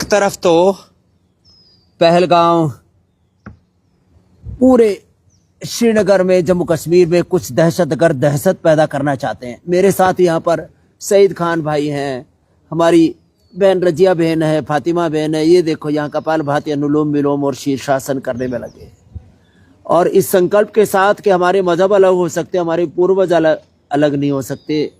तरफ तो पहलगाम, पूरे श्रीनगर में, जम्मू कश्मीर में कुछ दहशतगर्द दहशत पैदा करना चाहते हैं। मेरे साथ यहाँ पर सईद खान भाई हैं, हमारी बहन रजिया बहन है, फातिमा बहन है। ये देखो यहाँ कपालभाति, अनुलोम विलोम और शीर्षासन करने में लगे, और इस संकल्प के साथ कि हमारे मजहब अलग हो सकते, हमारे पूर्वज अलग नहीं हो सकते।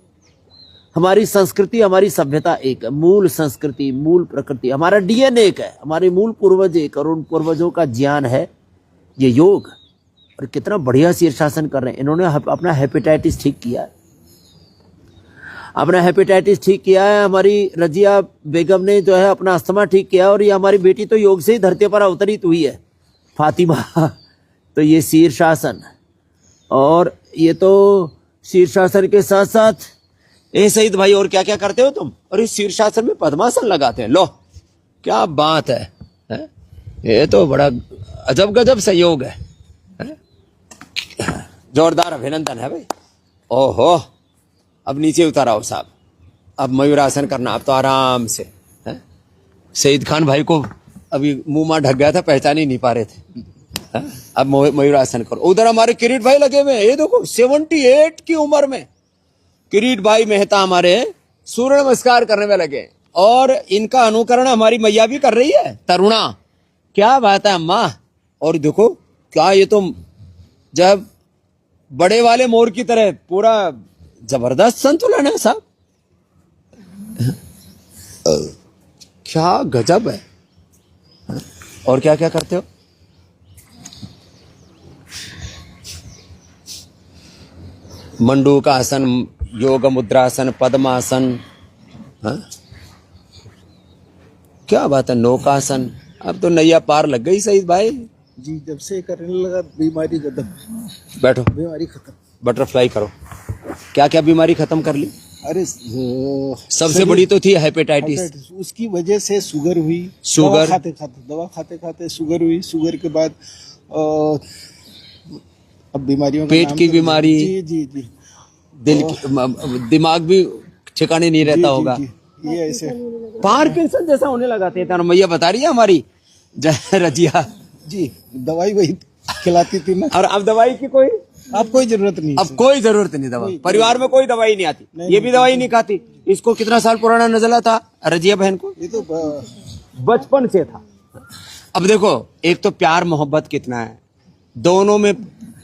हमारी संस्कृति, हमारी सभ्यता एक है, मूल संस्कृति, मूल प्रकृति, हमारा डीएनए एक है, हमारे मूल पूर्वज एक, और उन पूर्वजों का ज्ञान है ये योग। और कितना बढ़िया शीर्षासन कर रहे हैं इन्होंने। अपना हेपेटाइटिस ठीक किया है, अपना हेपेटाइटिस ठीक किया है। हमारी रजिया बेगम ने जो है अपना अस्थमा ठीक किया, और ये हमारी बेटी तो योग से ही धरती पर अवतरित हुई है, फातिमा। तो ये शीर्षासन, और ये तो शीर्षासन के साथ साथ सईद भाई और क्या क्या करते हो तुम? और इस शीर्षासन में पद्मासन लगाते हैं। लो क्या बात है? ये तो बड़ा अजब गजब संयोग है। जोरदार अभिनंदन है भाई। ओहो, अब नीचे उतार आओ साहब, अब मयूरासन करना। अब तो आराम से है? सईद खान भाई को अभी मुंह मां ढक गया था, पहचान ही नहीं पा रहे थे। है? अब मयूरासन करो। उधर हमारे किरीट भाई लगे हुए हैं, ये देखो 78 की उम्र में किरीट भाई मेहता हमारे सूर्य नमस्कार करने में लगे, और इनका अनुकरण हमारी मैया भी कर रही है, तरुणा। क्या बात है अम्मा। और देखो क्या, ये तो जब बड़े वाले मोर की तरह पूरा जबरदस्त संतुलन है साहब। क्या गजब है। और क्या क्या करते हो? मंडूक आसन, योग मुद्रासन, पद्मासन। क्या बात है, नौकासन। अब तो नैया पार लग गई सईद भाई जी। जब से करने लगा बीमारी खत्म। बैठो, बीमारी खत्म। बटरफ्लाई करो। क्या क्या बीमारी खत्म कर ली? अरे सबसे बड़ी तो थी हेपेटाइटिस, उसकी वजह से शुगर हुई। शुगर दवा खाते खाते शुगर हुई। शुगर के बाद अब बीमारियों का पेट की बीमारी। जी जी जी। दिमाग भी ठिकाने नहीं रहता होगा। ये ऐसे पार्किंसन जैसा होने लगा था। मैया बता रही है हमारी रजिया जी। दवाई वही खिलाती थी ना। और अब दवाई की कोई, अब कोई जरूरत नहीं। अब कोई जरूरत नहीं दवा। परिवार में कोई दवाई नहीं आती। ये भी दवाई नहीं खाती। इसको कितना साल पुराना नजला था रजिया बहन को? ये तो बचपन से था। अब देखो, एक तो प्यार मोहब्बत कितना है, दोनों में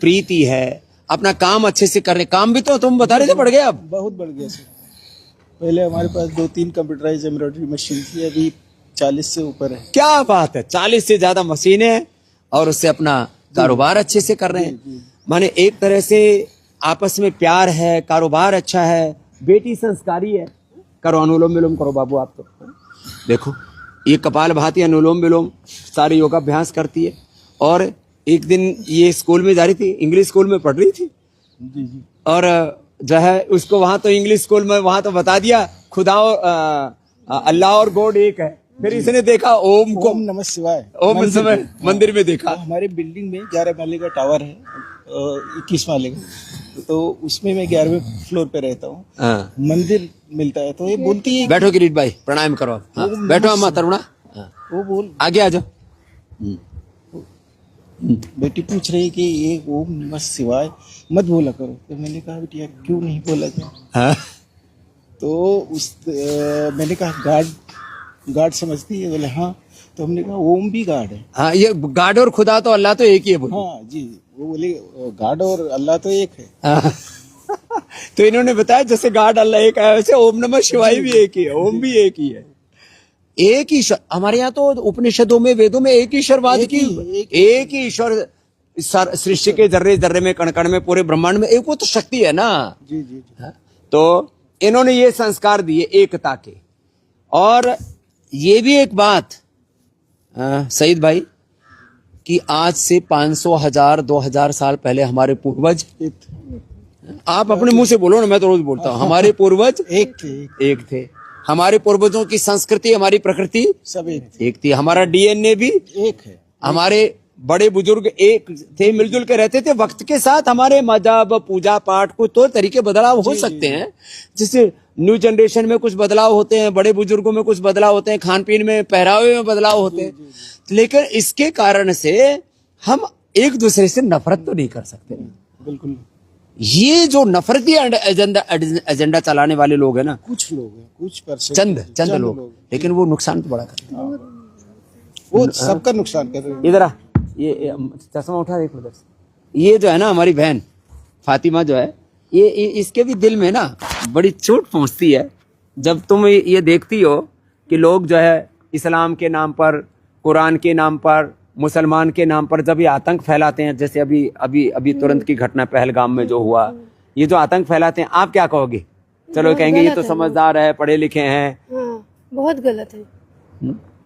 प्रीति है, अपना काम अच्छे से कर रहे। काम भी तो तुम बता रहे थे बढ़ गया, अब बहुत बढ़ गया सर। पहले हमारे पास 2-3 कंप्यूटराइज एम्ब्रॉयडरी मशीन थी, अभी 40 से ऊपर है। क्या बात है, 40 से ज्यादा मशीनें हैं, और उससे अपना कारोबार अच्छे से कर रहे हैं। माने एक तरह से आपस में प्यार है, कारोबार अच्छा है, बेटी संस्कारी है। करो अनुलोम विलोम करो बाबू। आप तो देखो, ये कपालभाति, अनुलोम विलोम सारे योगाभ्यास करती है। और एक दिन ये स्कूल में जा रही थी, इंग्लिश स्कूल में पढ़ रही थी जी जी। और जो है उसको वहां तो इंग्लिश स्कूल में वहां तो बता दिया खुदा और अल्लाह और गॉड एक है। फिर इसने देखा ओम को, ओम नमः शिवाय, ओम समय मंदिर में देखा। हमारे बिल्डिंग में 11 माले का टावर है, 21 माले का, तो उसमें मैं 11वें फ्लोर पे रहता हूँ। मंदिर मिलता है, तो ये बोलती है। बैठो किरीट भाई, प्रणाम करो। बैठो अम्मा तरुणा, वो बोल आगे आ जाओ। बेटी पूछ रही कि ये ओम नमः शिवाय मत बोला करो। तो मैंने कहा बेटी क्यों नहीं बोला जाए? तो मैंने कहा गार्ड समझती है? बोले हाँ। तो हमने कहा ओम भी गार्ड है। हाँ, ये गार्ड और खुदा तो अल्लाह तो एक ही है बोली। हाँ जी। वो बोले गार्ड और अल्लाह तो एक है। तो इन्होंने बताया जैसे गार्ड अल्लाह एक है, वैसे ओम नमः शिवाय भी एक ही है, ओम भी एक ही है। एक ही ईश्वर। हमारे यहाँ तो उपनिषदों में, वेदों में एक ईश्वरवाद की, एक ही ईश्वर सृष्टि के जर्रे जर्रे में, कण कण में, पूरे ब्रह्मांड में एक वो तो शक्ति है ना। जी जी जी। तो इन्होंने ये संस्कार दिए एकता के। और ये भी एक बात सईद भाई कि आज से 500, 1000, 2000 साल पहले हमारे पूर्वज, आप अपने मुंह से बोलो ना, मैं तो रोज बोलता हूँ, हमारे पूर्वज एक थे। हमारे पूर्वजों की संस्कृति, हमारी प्रकृति सब एक थी। हमारा डीएनए भी एक है। हमारे बड़े बुजुर्ग एक थे, मिलजुल के रहते थे। वक्त के साथ हमारे मजहब, पूजा पाठ को तो तरीके बदलाव हो सकते हैं, जैसे न्यू जनरेशन में कुछ बदलाव होते हैं, बड़े बुजुर्गों में कुछ बदलाव होते हैं, खान पीन में, पहरावे में बदलाव होते हैं, लेकिन इसके कारण से हम एक दूसरे से नफरत तो नहीं कर सकते। बिल्कुल। ये जो नफरती एजेंडा चलाने वाले लोग हैं ना, कुछ लोग हैं, कुछ परसेंट, चंद लोग, लेकिन वो नुकसान तो बड़ा करते हैं। वो सबका नुकसान कर रहे हैं। इधर आ, ये चश्मा उठा देख उधर से। ये जो है ना हमारी बहन फातिमा जो है, ये इसके भी दिल में ना बड़ी चोट पहुंचती है जब तुम ये देखती हो कि लोग जो है इस्लाम के नाम पर, कुरान के नाम पर, मुसलमान के नाम पर जब ये आतंक फैलाते हैं, जैसे अभी तुरंत की घटना पहलगाम में जो हुआ, ये जो आतंक फैलाते हैं, आप क्या कहोगे? चलो कहेंगे ये तो समझदार है, पढ़े लिखे हैं। हाँ, बहुत गलत है,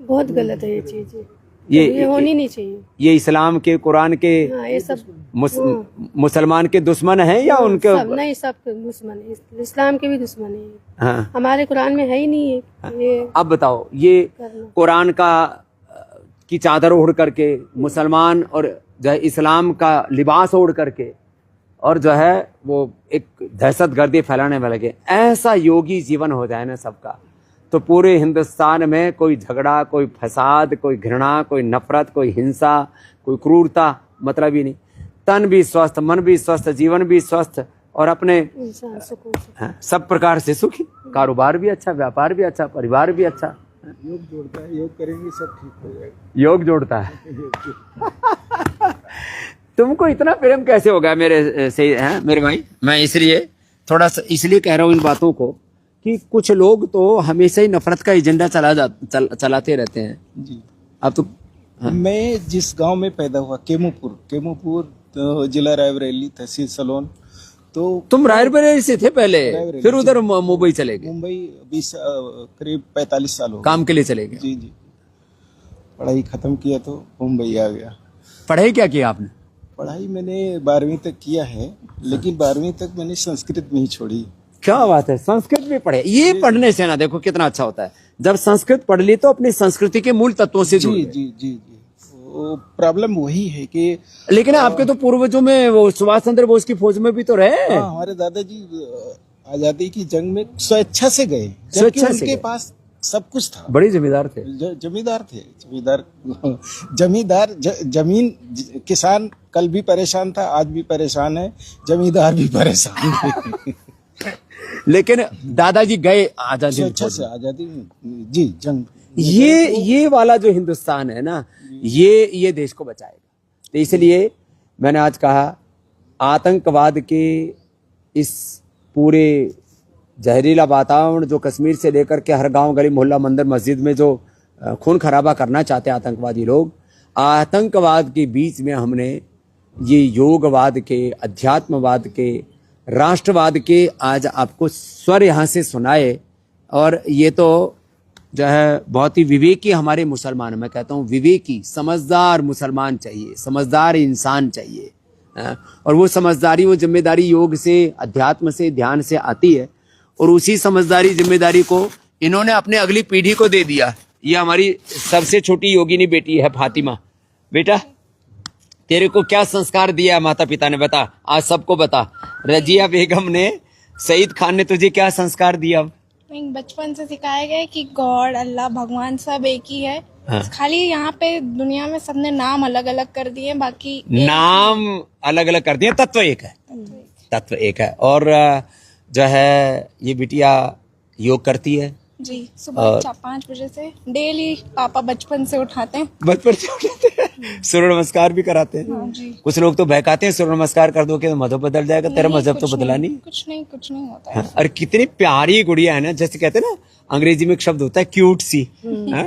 बहुत गलत है ये चीज, ये होनी नहीं चाहिए। ये इस्लाम के, कुरान के, हाँ, ये सब मुसलमान के दुश्मन हैं या उनके? सब नहीं, सब दुश्मन है, इस्लाम के भी दुश्मन है। हाँ। हमारे कुरान में है ही नहीं है। ये अब बताओ, ये कुरान की चादर ओढ़ करके, मुसलमान और जो है इस्लाम का लिबास ओढ़ करके, और जो है वो एक दहशतगर्दी फैलाने में लगे। ऐसा योगी जीवन हो जाए ना सबका, तो पूरे हिंदुस्तान में कोई झगड़ा, कोई फसाद, कोई घृणा, कोई नफरत, कोई हिंसा, कोई क्रूरता मतलब ही नहीं। तन भी स्वस्थ, मन भी स्वस्थ, जीवन भी स्वस्थ, और अपने इंसान सुकून से सब प्रकार से सुखी, कारोबार भी अच्छा, व्यापार भी अच्छा, परिवार भी अच्छा। योग जोड़ता है, योग करेंगे सब ठीक हो जाएगा। योग जोड़ता है। तुमको इतना प्रेम कैसे होगा मेरे से, हैं मेरे भाई? मैं इसलिए थोड़ा सा इसलिए कह रहा हूँ इन बातों को कि कुछ लोग तो हमेशा ही नफरत का एजेंडा चलाते रहते हैं। जी। अब तो हाँ। मैं जिस गांव में पैदा हुआ, केमूपुर तो जिला रायबरेली, तहसील सलोन, तो तुम रायबरेली से थे पहले, फिर उधर मुंबई चले गए? मुंबई 20 करीब 45 साल हो गए। काम के लिए चले गए? जी जी। पढ़ाई खत्म किया तो मुंबई आ गया। पढ़ाई क्या किया आपने? पढ़ाई मैंने 12वीं तक किया है, लेकिन 12वीं तक मैंने संस्कृत नहीं छोड़ी। क्या बात है, संस्कृत भी पढ़े? ये पढ़ने से ना देखो कितना अच्छा होता है, जब संस्कृत पढ़ ली तो अपनी संस्कृति के मूल तत्वों से जुड़ जी गए। जी जी जी। प्रॉब्लम वही है कि लेकिन आपके तो पूर्वजों में वो सुभाष चंद्र बोस की फौज में भी तो रहे। हाँ, हमारे दादाजी आजादी की जंग में स्वेच्छा से गए, स्वेच्छा से उनके गए। पास सब कुछ था। बड़े जमींदार थे। जमींदार थे, जमींदार जमीन किसान कल भी परेशान था, आज भी परेशान है, जमींदार भी परेशान है। लेकिन दादाजी गए आजादी स्वेच्छा से, आजादी जी, जंग। ये वाला जो हिंदुस्तान है ना, ये देश को बचाएगा। तो इसलिए मैंने आज कहा, आतंकवाद के इस पूरे जहरीला वातावरण जो कश्मीर से लेकर के हर गांव, गली, मोहल्ला, मंदिर, मस्जिद में जो खून खराबा करना चाहते हैं आतंकवादी लोग, आतंकवाद के बीच में हमने ये योगवाद के, अध्यात्मवाद के, राष्ट्रवाद के आज आपको स्वर यहाँ से सुनाए। और ये तो जो है बहुत ही विवेकी हमारे मुसलमान, मैं कहता हूँ विवेकी, समझदार मुसलमान चाहिए, समझदार इंसान चाहिए। और वो समझदारी, वो जिम्मेदारी योग से, अध्यात्म से, ध्यान से आती है, और उसी समझदारी, जिम्मेदारी को इन्होंने अपने अगली पीढ़ी को दे दिया। ये हमारी सबसे छोटी योगिनी बेटी है फातिमा। बेटा, तेरे को क्या संस्कार दिया माता पिता ने, बता, आज सबको बता। रजिया बेगम ने, सईद खान ने तुझे क्या संस्कार दिया? बचपन से सिखाया गया है कि गॉड, अल्लाह, भगवान सब एक ही है। हाँ। खाली यहाँ पे दुनिया में सबने नाम अलग अलग कर दिए, बाकी नाम अलग अलग कर दिए, तत्व एक है। तत्व एक है। और जो है ये बिटिया योग करती है जी, सुबह 5 बजे से डेली पापा बचपन से उठाते हैं। बचपन से उठाते हैं, सूर्य नमस्कार भी कराते हैं। हाँ जी। कुछ लोग तो बहकाते हैं, सूर्य नमस्कार कर दो कि मजहब बदल जाएगा। तेरा मजहब तो बदला नहीं। कुछ नहीं होता है। और कितनी प्यारी गुड़िया है ना, जैसे कहते हैं ना, अंग्रेजी में एक शब्द होता है क्यूट सी, है ना?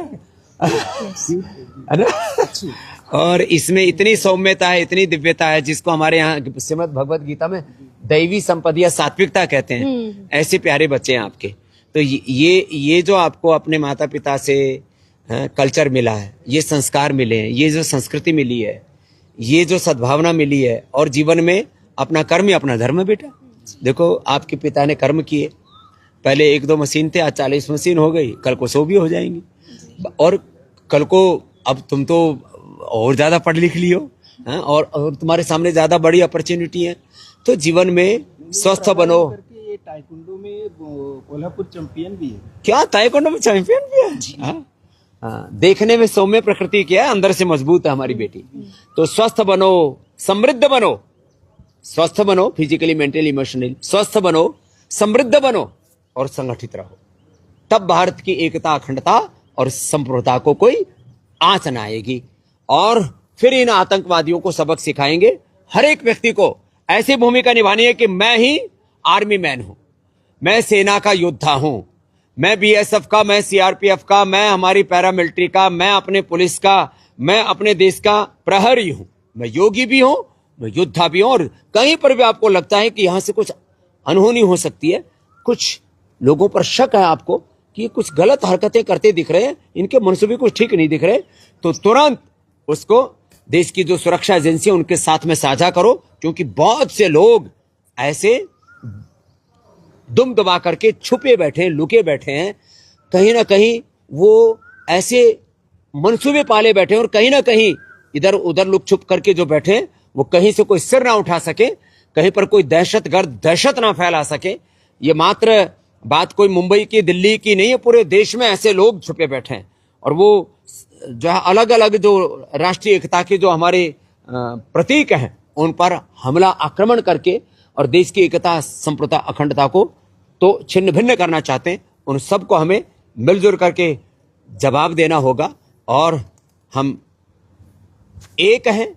और इसमें इतनी सौम्यता है, इतनी दिव्यता है, जिसको हमारे यहाँ श्रीमद् भगवत गीता में दैवी संपदा या सात्विकता कहते हैं। ऐसे प्यारे बच्चे हैं आपके। तो ये जो आपको अपने माता पिता से कल्चर मिला है, ये संस्कार मिले हैं, ये जो संस्कृति मिली है, ये जो सद्भावना मिली है, और जीवन में अपना कर्म ही अपना धर्म है। बेटा देखो, आपके पिता ने कर्म किए, पहले 1-2 मशीन थे, आज 40 मशीन हो गई, कल को 100 भी हो जाएंगी। और कल को अब तुम तो और ज्यादा पढ़ लिख लियो, हाँ, और तुम्हारे सामने ज्यादा बड़ी अपॉर्चुनिटी है। तो जीवन में स्वस्थ बनो। ये ताइक्वांडो में कोल्हापुर चैंपियन भी है। क्या ताइक्वांडो में चैंपियन भी है? हाँ? हाँ, देखने में सौम्य प्रकृति की है, अंदर से मजबूत है हमारी बेटी। तो स्वस्थ बनो, समृद्ध बनो, स्वस्थ बनो, फिजिकली, मेंटली, इमोशनली स्वस्थ बनो, समृद्ध बनो और संगठित रहो। तब भारत की एकता, अखंडता और संप्रभुता को कोई आंच न आएगी। और फिर इन आतंकवादियों को सबक सिखाएंगे। हर एक व्यक्ति को ऐसी भूमिका निभानी है कि मैं ही आर्मी मैन हूं, मैं सेना का योद्धा हूं, मैं बीएसएफ का, मैं सीआरपीएफ का, मैं हमारी पैरामिलिट्री का, मैं अपने पुलिस का, मैं अपने देश का प्रहरी हूं, मैं योगी भी हूं, मैं योद्धा भी हूं। और कहीं पर भी आपको लगता है कि यहां से कुछ अनहोनी हो सकती है, कुछ लोगों पर शक है आपको कि कुछ गलत हरकतें करते दिख रहे हैं, इनके मनसूबे कुछ ठीक नहीं दिख रहे, तो तुरंत उसको देश की जो सुरक्षा एजेंसी है उनके साथ में साझा करो। क्योंकि बहुत से लोग ऐसे दुम दबा करके छुपे बैठे, लुके बैठे हैं, कहीं ना कहीं वो ऐसे मनसूबे पाले बैठे हैं और कहीं ना कहीं इधर उधर लुक छुप करके जो बैठे हैं वो कहीं से कोई सिर ना उठा सके, कहीं पर कोई दहशतगर्द दहशत ना फैला सके। ये मात्र बात कोई मुंबई की, दिल्ली की नहीं है, पूरे देश में ऐसे लोग छुपे बैठे हैं। और वो जो है अलग अलग जो राष्ट्रीय एकता के जो हमारे प्रतीक हैं उन पर हमला, आक्रमण करके और देश की एकता, संप्रभुता, अखंडता को तो छिन्न भिन्न करना चाहते हैं। उन सबको हमें मिलजुल करके जवाब देना होगा। और हम एक हैं,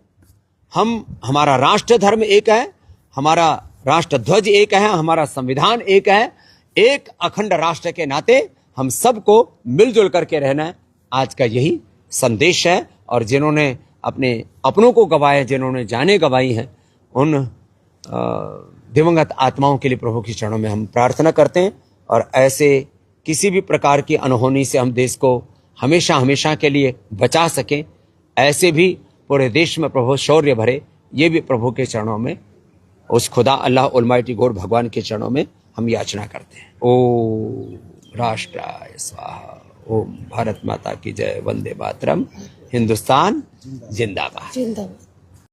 हमारा राष्ट्र धर्म एक है, हमारा राष्ट्र ध्वज एक है, हमारा संविधान एक है। एक अखंड राष्ट्र के नाते हम सबको मिलजुल करके रहना है। आज का यही संदेश है। और जिन्होंने अपने अपनों को गवाया, जिन्होंने जाने गवाई हैं, उन दिवंगत आत्माओं के लिए प्रभु के चरणों में हम प्रार्थना करते हैं। और ऐसे किसी भी प्रकार की अनहोनी से हम देश को हमेशा हमेशा के लिए बचा सकें, ऐसे भी पूरे देश में प्रभु शौर्य भरे, ये भी प्रभु के चरणों में, उस खुदा अल्लाह ऑलमाइटी गॉड भगवान के चरणों में हम याचना करते हैं। ओम राष्ट्राय स्वाहा, ओम भारत माता की जय, वंदे मातरम, हिंदुस्तान जिंदाबाद। जिंदाबाद।